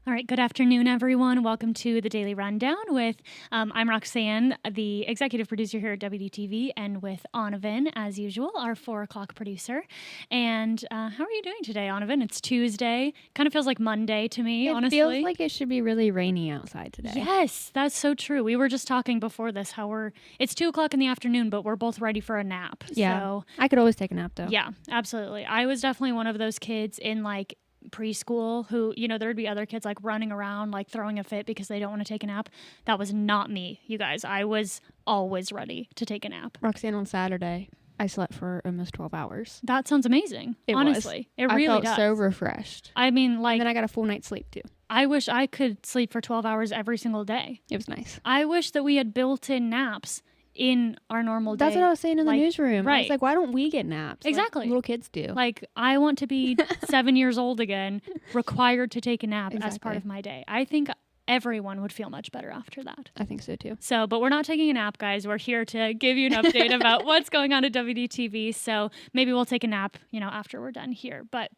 All right, good afternoon, everyone. Welcome to the Daily Rundown with, I'm Roxanne, the executive producer here at WDTV, and with Onavan, as usual, our 4 o'clock producer. And how are you doing today, Onavan? It's Tuesday. Kind of feels like Monday to me, honestly. It feels like it should be really rainy outside today. Yes, that's so true. We were just talking before this how it's 2 o'clock in the afternoon, but we're both ready for a nap. Yeah, So, I could always take a nap, though. yeah, absolutely. I was definitely one of those kids in like preschool who, there'd be other kids like running around, like throwing a fit because they don't want to take a nap. That was not me, you guys. I was always ready to take a nap. Roxanne, on Saturday, I slept for almost 12 hours. That sounds amazing. Honestly, it really I felt does. so refreshed. I mean, like, and then I got a full night's sleep, too. I wish I could sleep for 12 hours every single day. It was nice. I wish that we had built-in naps in our normal day. That's what I was saying in the newsroom. Right. I was like, why don't we get naps? Exactly. Like little kids do. Like, I want to be 7 years old again, required to take a nap as part of my day. I think everyone would feel much better after that. I think so, too. So, but we're not taking a nap, guys. We're here to give you an update about what's going on at WDTV. So maybe we'll take a nap, after we're done here. But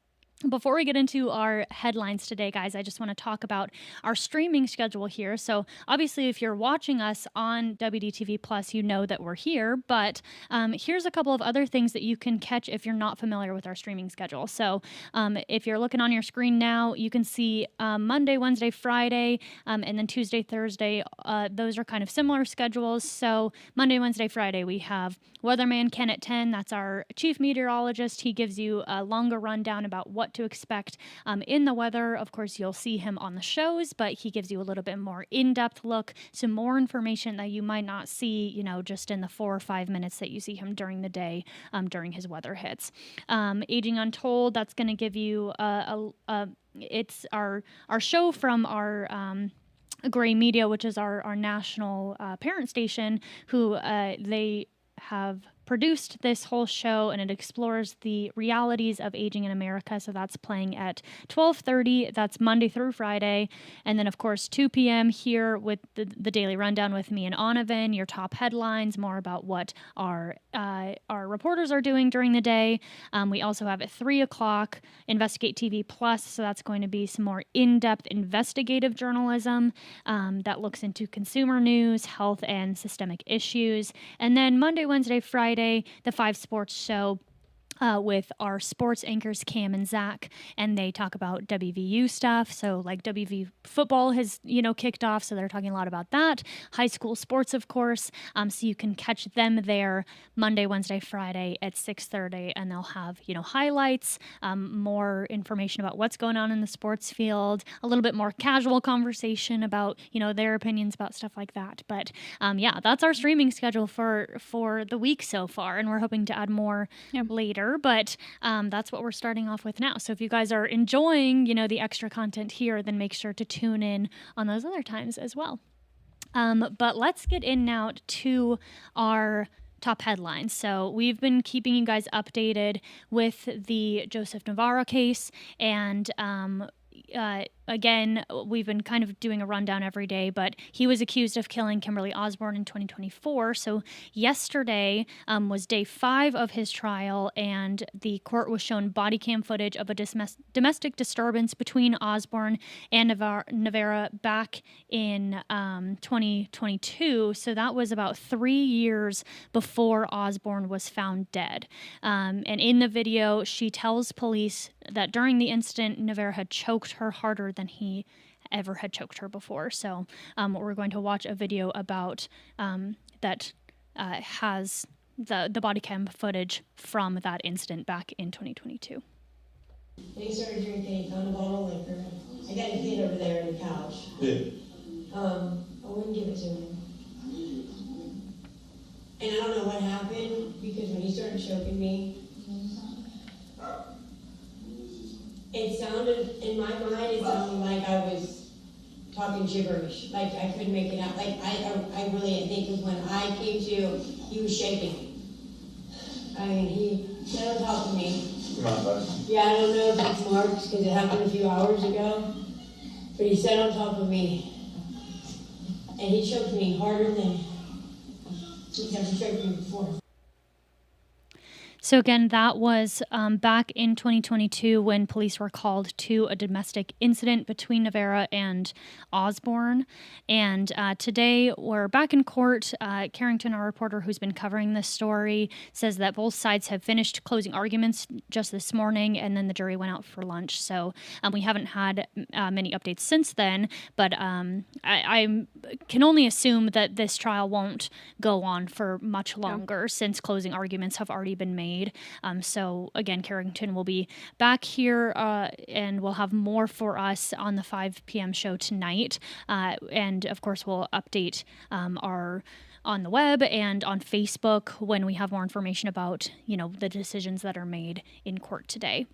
before we get into our headlines today, guys, I just want to talk about our streaming schedule here. So obviously, if you're watching us on WDTV Plus, you know that we're here. But here's a couple of other things that you can catch if you're not familiar with our streaming schedule. So if you're looking on your screen now, you can see Monday, Wednesday, Friday, and then Tuesday, Thursday. Those are kind of similar schedules. So Monday, Wednesday, Friday, we have Weatherman Ken at 10. That's our chief meteorologist. He gives you a longer rundown about what to expect in the weather. Of course, you'll see him on the shows, but he gives you a little bit more in-depth look, some more information that you might not see, just in the 4 or 5 minutes that you see him during the day, during his weather hits. Aging Untold, that's going to give you it's our show from our Gray Media, which is our national parent station, who they have produced this whole show, and it explores the realities of aging in America. So that's playing at 12:30. That's Monday through Friday. And then, of course, 2 p.m. here with the Daily Rundown with me and Onavan, your top headlines, more about what our reporters are doing during the day. We also have at 3 o'clock Investigate TV Plus. So that's going to be some more in-depth investigative journalism that looks into consumer news, health, and systemic issues. And then Monday, Wednesday, Friday, the 5 Sports Show with our sports anchors, Cam and Zach, and they talk about WVU stuff. So like WVU football has, kicked off. So they're talking a lot about that. High school sports, of course. So you can catch them there Monday, Wednesday, Friday at 6:30, and they'll have, highlights, more information about what's going on in the sports field, a little bit more casual conversation about, their opinions about stuff like that. But yeah, that's our streaming schedule for the week so far. And we're hoping to add more later. But that's what we're starting off with now. So if you guys are enjoying, the extra content here, then make sure to tune in on those other times as well. But let's get in now to our top headlines. So we've been keeping you guys updated with the Joseph Navarro case, and again, we've been kind of doing a rundown every day, but he was accused of killing Kimberly Osborne in 2024. So yesterday was day 5 of his trial, and the court was shown body cam footage of a domestic disturbance between Osborne and Navarro back in 2022. So that was about 3 years before Osborne was found dead. And in the video, she tells police that during the incident, Navarro had choked her harder than he ever had choked her before. So we're going to watch a video about that has the body cam footage from that incident back in 2022. They started drinking, he found a bottle of liquor. I got a kid over there on the couch. Yeah. I wouldn't give it to him. And I don't know what happened, because when he started choking me, it sounded, in my mind, it sounded like I was talking gibberish. Like I couldn't make it out. Like I really think, because when I came to, he was shaking. I mean, he sat on top of me. Come on, bud. Yeah, I don't know if it's marks because it happened a few hours ago, but he sat on top of me, and he choked me harder than he's ever choked me before. So again, that was back in 2022 when police were called to a domestic incident between Navarra and Osborne. And today we're back in court. Carrington, our reporter who's been covering this story, says that both sides have finished closing arguments just this morning, and then the jury went out for lunch. So we haven't had many updates since then, but I can only assume that this trial won't go on for much longer since closing arguments have already been made. So again, Carrington will be back here and we'll have more for us on the 5 p.m. show tonight. And of course, we'll update our on the web and on Facebook when we have more information about, the decisions that are made in court today.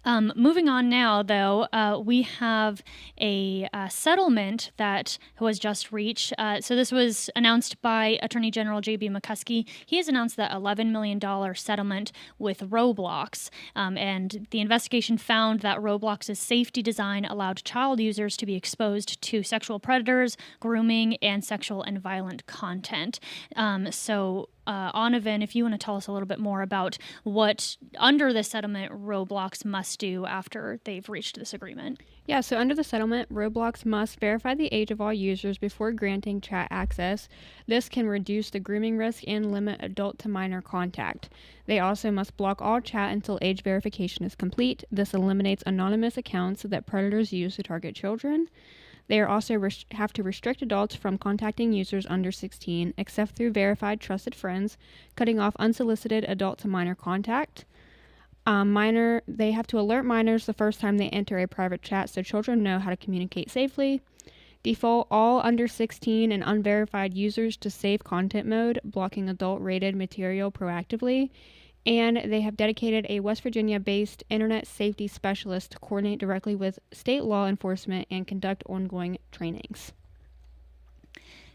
Moving on now, though, we have a settlement that was just reached. So this was announced by Attorney General J.B. McCuskey. He has announced that $11 million settlement with Roblox. And the investigation found that Roblox's safety design allowed child users to be exposed to sexual predators, grooming, and sexual and violent content. Anavan, if you want to tell us a little bit more about what, under the settlement, Roblox must do after they've reached this agreement. Yeah, so under the settlement, Roblox must verify the age of all users before granting chat access. This can reduce the grooming risk and limit adult to minor contact. They also must block all chat until age verification is complete. This eliminates anonymous accounts that predators use to target children. They are also have to restrict adults from contacting users under 16, except through verified trusted friends, cutting off unsolicited adult-to-minor contact. They have to alert minors the first time they enter a private chat so children know how to communicate safely. Default all under 16 and unverified users to safe content mode, blocking adult-rated material proactively. And they have dedicated a West Virginia-based internet safety specialist to coordinate directly with state law enforcement and conduct ongoing trainings.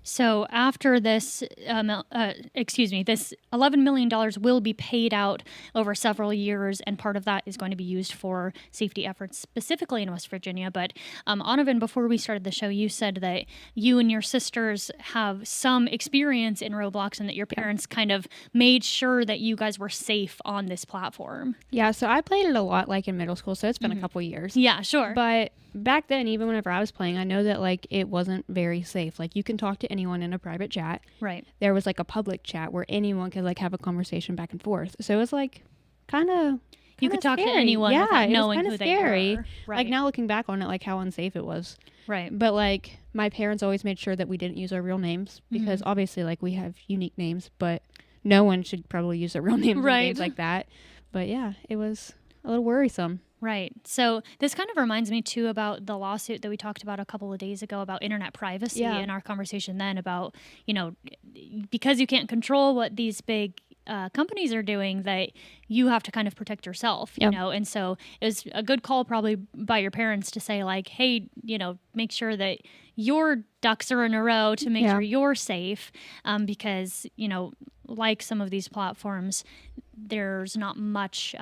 So after this, this $11 million will be paid out over several years, and part of that is going to be used for safety efforts specifically in West Virginia. But Anavan, before we started the show, you said that you and your sisters have some experience in Roblox and that your parents kind of made sure that you guys were safe on this platform. Yeah, so I played it a lot in middle school, so it's been a couple years. Yeah, sure. But back then, even whenever I was playing, I know that it wasn't very safe. You can talk to anyone in a private chat. Right. There was a public chat where anyone could have a conversation back and forth. So it was kind of you could talk scary. to anyone without knowing who scary. they were. Right. Now looking back on it, how unsafe it was. Right. But my parents always made sure that we didn't use our real names because obviously we have unique names, but no one should probably use their real names in games like that. But yeah, it was a little worrisome. Right. So this kind of reminds me, too, about the lawsuit that we talked about a couple of days ago about internet privacy in our conversation then about, because you can't control what these big companies are doing, that you have to kind of protect yourself, and so it was a good call probably by your parents to say hey, make sure that your ducks are in a row to make sure you're safe, because, some of these platforms, there's not much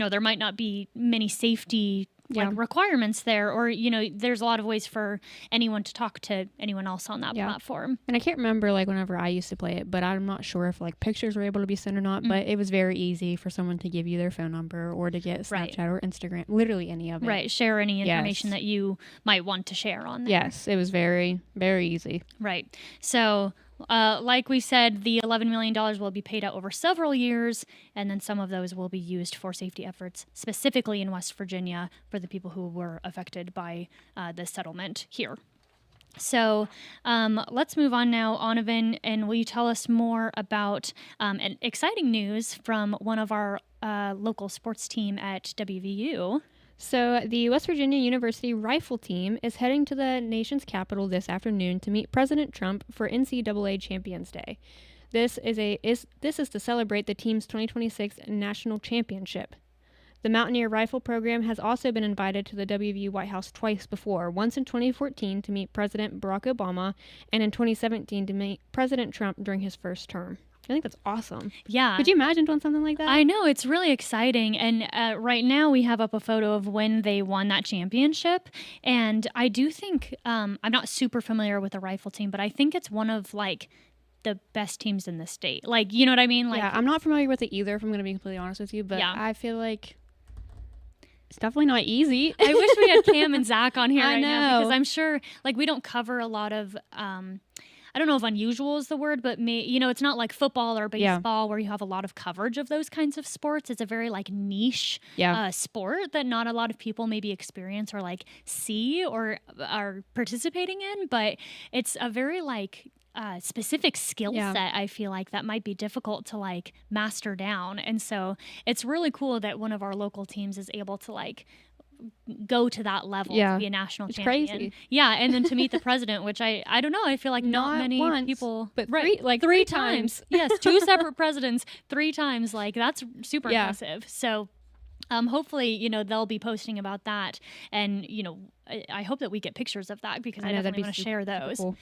there might not be many safety requirements there, or there's a lot of ways for anyone to talk to anyone else on that platform. And I can't remember whenever I used to play it, but I'm not sure if pictures were able to be sent or not. But it was very easy for someone to give you their phone number or to get Snapchat or Instagram, literally any of it. Right, share any information that you might want to share on there. Yes, it was very, very easy. Right. So like we said, the $11 million will be paid out over several years, and then some of those will be used for safety efforts, specifically in West Virginia, for the people who were affected by the settlement here. So let's move on now, Anavan, and will you tell us more about an exciting news from one of our local sports team at WVU? So the West Virginia University rifle team is heading to the nation's capital this afternoon to meet President Trump for NCAA Champions Day. This is to celebrate the team's 2026 national championship. The Mountaineer Rifle program has also been invited to the WVU White House twice before, once in 2014 to meet President Barack Obama and in 2017 to meet President Trump during his first term. I think that's awesome. Yeah. Could you imagine doing something like that? I know. It's really exciting. And right now we have up a photo of when they won that championship. And I do think, I'm not super familiar with the rifle team, but I think it's one of the best teams in the state. Like, you know what I mean? Like, yeah, I'm not familiar with it either, if I'm going to be completely honest with you, but Yeah. I feel like it's definitely not easy. I wish we had Cam and Zach on here I right now, because know. I'm sure, like, we don't cover a lot of, I don't know if unusual is the word, but it's not like football or Yeah. baseball where you have a lot of coverage of those kinds of sports. It's a very like niche Yeah. sport that not a lot of people maybe experience or like see or are participating in, but it's a very like specific skill Yeah. set, I feel like, that might be difficult to like master down. And so it's really cool that one of our local teams is able to like go to that level Yeah. to be a national It's champion. crazy. Yeah, and then to meet the president, which I don't know, I feel like not many once, people, but right, three times. Yes, 2 separate presidents 3 times, like that's super Yeah. impressive. So hopefully, they'll be posting about that, and I hope that we get pictures of that, because I know, that'd definitely be want to super share those. cool.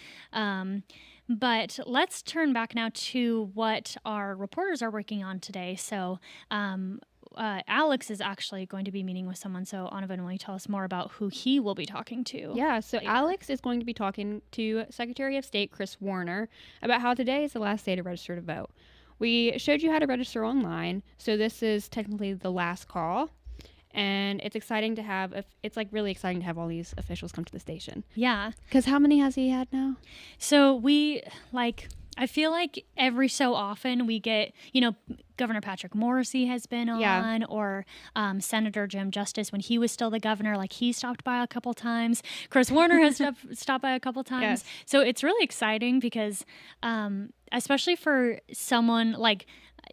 But let's turn back now to what our reporters are working on today. So Alex is actually going to be meeting with someone. So Anavan, will you tell us more about who he will be talking to? Yeah, so later? Alex is going to be talking to Secretary of State Chris Warner about how today is the last day to register to vote. We showed you how to register online, so this is technically the last call. And it's exciting to have, it's like really exciting to have all these officials come to the station. Yeah. Because how many has he had now? So I feel like every so often we get, Governor Patrick Morrissey has been on, Yeah. or Senator Jim Justice when he was still the governor, like he stopped by a couple times. Chris Warner has stopped by a couple times. Yes. So it's really exciting because, especially for someone like,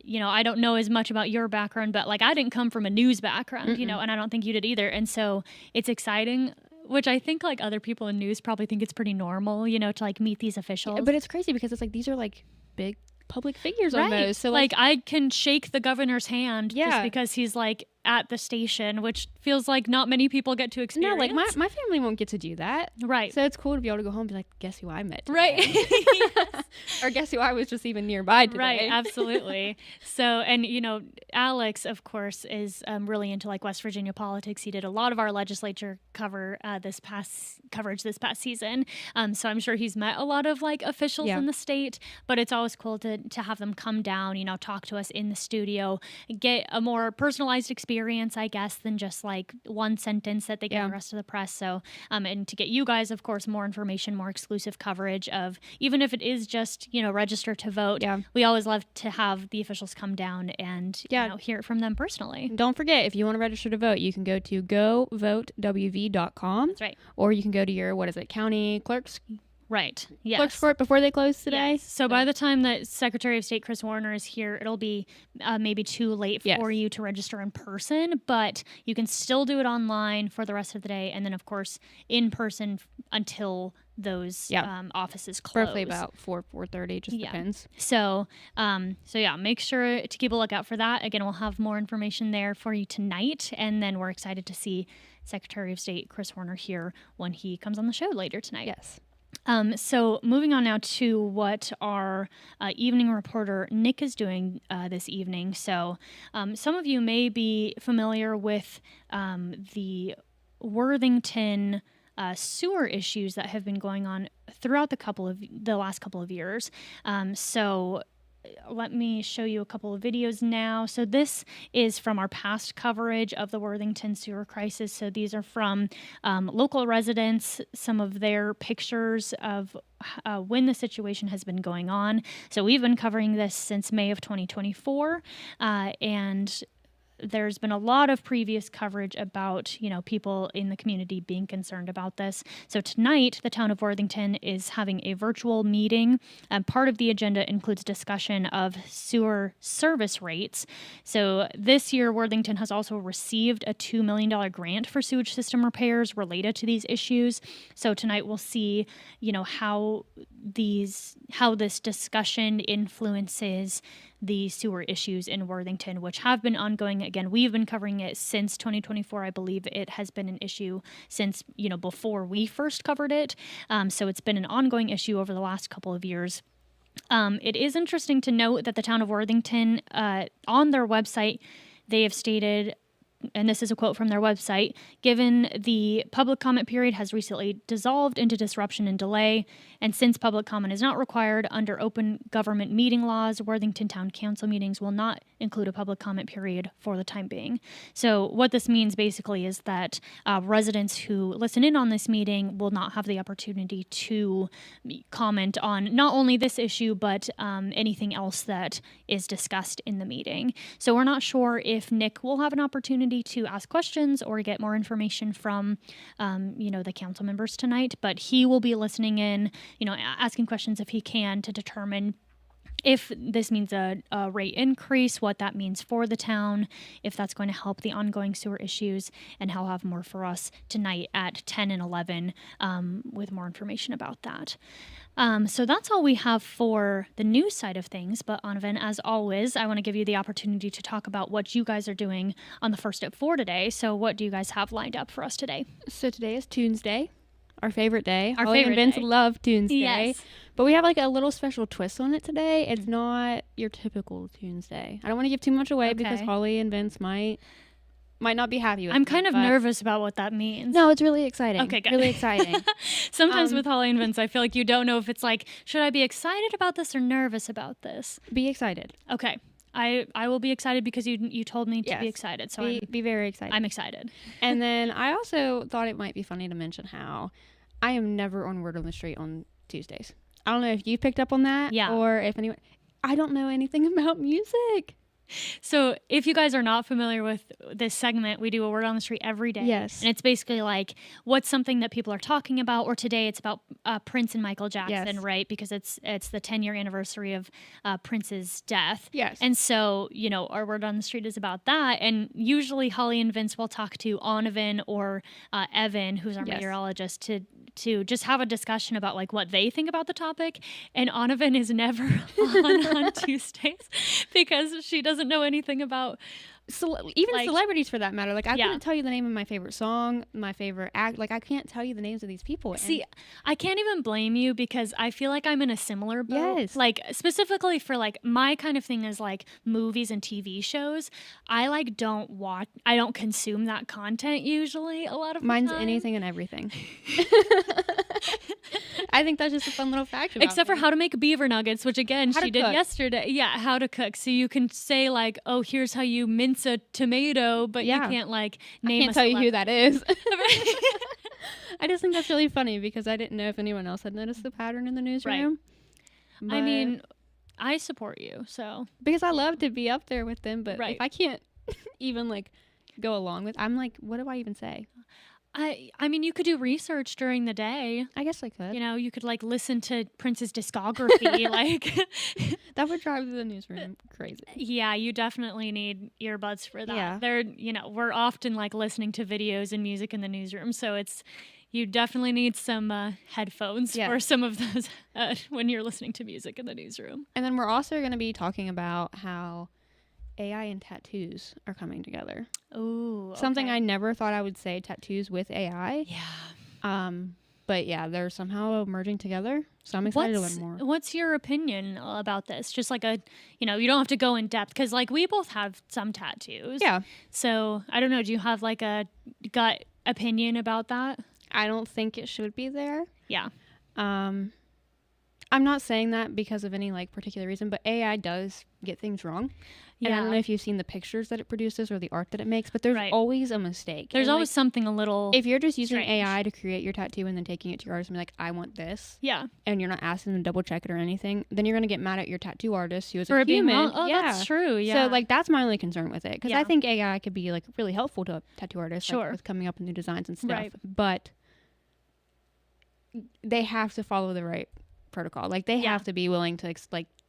I don't know as much about your background, but like I didn't come from a news background, and I don't think you did either. And so it's exciting, which I think like other people in news probably think it's pretty normal, to like meet these officials. But it's crazy because it's like these are like big public figures Right. almost. So like I can shake the governor's hand just Yeah. because he's like at the station, which feels like not many people get to experience. no, like my family won't get to do that. Right. So it's cool to be able to go home and be like, guess who I met today? Right. Yes. Or guess who I was just even nearby today. Right, absolutely. So, and Alex, of course, is really into like West Virginia politics. He did a lot of our legislature coverage this past season. So I'm sure he's met a lot of like officials Yeah. in the state. But it's always cool to have them come down, talk to us in the studio, get a more personalized experience, I guess, than just like one sentence that they get Yeah. the rest of the press. So, and to get you guys, of course, more information, more exclusive coverage of, even if it is just, register to vote. Yeah. We always love to have the officials come down and Yeah. hear it from them personally. And don't forget, if you want to register to vote, you can go to govotewv.com. That's right. Or you can go to your, county clerk's Right. Yes. clerk's court before they close today. Yes. So by the time that Secretary of State Chris Warner is here, it'll be maybe too late Yes. for you to register in person, but you can still do it online for the rest of the day, and then of course in person until those Yeah. offices close. Roughly about 4:30, just Yeah. depends. So, yeah, make sure to keep a lookout for that. Again, we'll have more information there for you tonight, and then we're excited to see Secretary of State Chris Warner here when he comes on the show later tonight. Yes. So moving on now to what our evening reporter Nick is doing this evening. So some of you may be familiar with the Worthington sewer issues that have been going on throughout the last couple of years. So let me show you a couple of videos now. So this is from our past coverage of the Worthington sewer crisis. So these are from local residents, some of their pictures of when the situation has been going on. So we've been covering this since May of 2024, and there's been a lot of previous coverage about, people in the community being concerned about this. So tonight, the town of Worthington is having a virtual meeting. Part of the agenda includes discussion of sewer service rates. So this year, Worthington has also received a $2 million grant for sewage system repairs related to these issues. So tonight we'll see, how this discussion influences the sewer issues in Worthington, which have been ongoing. Again, we've been covering it since 2024. I believe it has been an issue since, before we first covered it. So it's been an ongoing issue over the last couple of years. It is interesting to note that the town of Worthington, on their website, they have stated and this is a quote from their website, given the public comment period has recently dissolved into disruption and delay, and since public comment is not required under open government meeting laws, Worthington Town Council meetings will not include a public comment period for the time being. So what this means basically is that residents who listen in on this meeting will not have the opportunity to comment on not only this issue, but anything else that is discussed in the meeting. So we're not sure if Nick will have an opportunity to ask questions or get more information from, the council members tonight, but he will be listening in, asking questions if he can to determine if this means a rate increase, what that means for the town, if that's going to help the ongoing sewer issues, and he'll have more for us tonight at 10 and 11 with more information about that. So that's all we have for the news side of things. But Anavan, as always, I want to give you the opportunity to talk about what you guys are doing on the First at 4 today. So what do you guys have lined up for us today? So today is Tuesday, our favorite day. Our Holly favorite and Vince day. love Tuesday. Yes. But we have like a little special twist on it today. It's not your typical Tuesday. I don't want to give too much away because Okay. Holly and Vince might not be happy with I'm me, kind of but- nervous about what that means. No, it's really exciting. Okay, good. Really exciting. Sometimes with Holly and Vince, I feel like you don't know if it's like, should I be excited about this or nervous about this? Be excited. Okay. I will be excited because you told me to Yes. be excited. So Be very excited. I'm excited. And then I also thought it might be funny to mention how I am never on Word on the Street on Tuesdays. I don't know if you picked up on that, Yeah. or if anyone. I don't know anything about music. So if you guys are not familiar with this segment, we do a word on the street every day. Yes. And it's basically like, what's something that people are talking about? Or today it's about Prince and Michael Jackson, Yes. right? Because it's the 10-year anniversary of Prince's death. Yes. And so, our word on the street is about that. And usually Holly and Vince will talk to Anavan or Evan, who's our Yes. meteorologist, to just have a discussion about like what they think about the topic. And Anavan is never on Tuesdays because she doesn't know anything about Even like- celebrities for that matter. Like, I Yeah. couldn't tell you the name of my favorite song, my favorite act. Like, I can't tell you the names of these people. And See, I can't even blame you because I feel like I'm in a similar boat. Yes. Like specifically for like my kind of thing is like movies and TV shows. I like I don't consume that content usually a lot of the mine's time. anything and everything. I think that's just a fun little fact about Except for me. how to make beaver nuggets, which again How she to did cook. yesterday. Yeah, how to cook. So you can say like, oh, here's how you mince a tomato, but Yeah. you can't like I name can't a tell you who celeb- that is. I just think that's really funny because I didn't know if anyone else had noticed the pattern in the newsroom. I But- mean, I support you, so because I love to be up there with them, but Right. if I can't even like go along with, I'm like, what do I even say? I mean, you could do research during the day. I guess I could. You could like listen to Prince's discography. Like, That would drive the newsroom crazy. yeah, you definitely need earbuds for that. Yeah. We're often like listening to videos and music in the newsroom, so you definitely need some headphones Yeah. for some of those when you're listening to music in the newsroom. And then we're also going to be talking about how AI and tattoos are coming together. Ooh, Something I never thought I would say, tattoos with AI. yeah. But yeah, they're somehow merging together. So I'm excited to learn more. What's your opinion about this? Just like you don't have to go in depth because like we both have some tattoos. Yeah. So I don't know. Do you have like a gut opinion about that? I don't think it should be there. Yeah. I'm not saying that because of any like particular reason, but AI does get things wrong. And I don't know if you've seen the pictures that it produces or the art that it makes, but there's Right. always a mistake. There's And, always something a little. if you're just using strange. AI to create your tattoo and then taking it to your artist and be like, I want this, Yeah. and you're not asking them to double check it or anything, then you're going to get mad at your tattoo artist who is For a it being human. wrong. Oh, that's true. Yeah. So like that's my only concern with it because Yeah. I think AI could be like really helpful to a tattoo artist, like, Sure. with coming up with new designs and stuff. Right. But they have to follow the right protocol. Like they Yeah. have to be willing to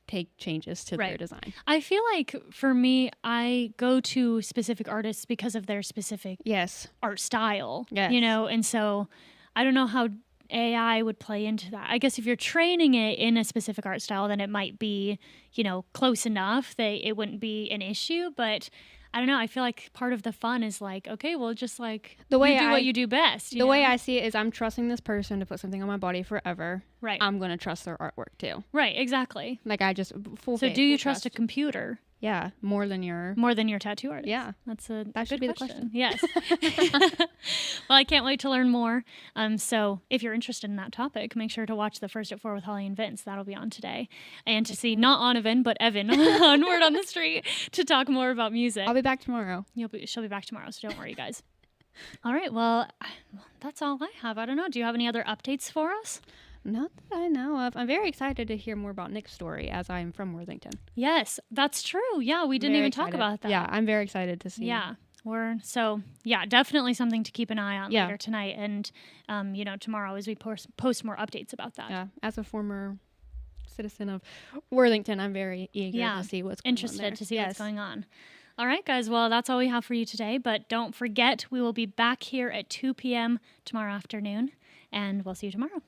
take changes to their Right. design. I feel like for me, I go to specific artists because of their specific Yes. art style. Yes. And so I don't know how AI would play into that. I guess if you're training it in a specific art style, then it might be, close enough that it wouldn't be an issue. But I don't know. I feel like part of the fun is like, okay, well, just like The way you do I- what you do best. The way I see it is I'm trusting this person to put something on my body forever. Right. I'm going to trust their artwork too. Right. Exactly. Like I just full So faith, do you full trust a computer? Yeah, more than your tattoo artist. Yeah. That's a That should good be the question. question. Yes. Well, I can't wait to learn more. So if you're interested in that topic, make sure to watch the First at 4 with Holly and Vince. That'll be on today. And to see not Onavan, but Evan on Word on the Street to talk more about music. I'll be back tomorrow. She'll be back tomorrow, so don't worry, guys. All right, well, that's all I have. I don't know. Do you have any other updates for us? Not that I know of. I'm very excited to hear more about Nick's story, as I'm from Worthington. Yes, that's true. Yeah, we didn't even talk about that. Yeah, I'm very excited to see. Yeah. Definitely something to keep an eye on later tonight and, tomorrow as we post more updates about that. Yeah, as a former citizen of Worthington, I'm very eager to see what's going on. Interested to see what's going on. All right, guys. Well, that's all we have for you today. But don't forget, we will be back here at 2 p.m. tomorrow afternoon, and we'll see you tomorrow.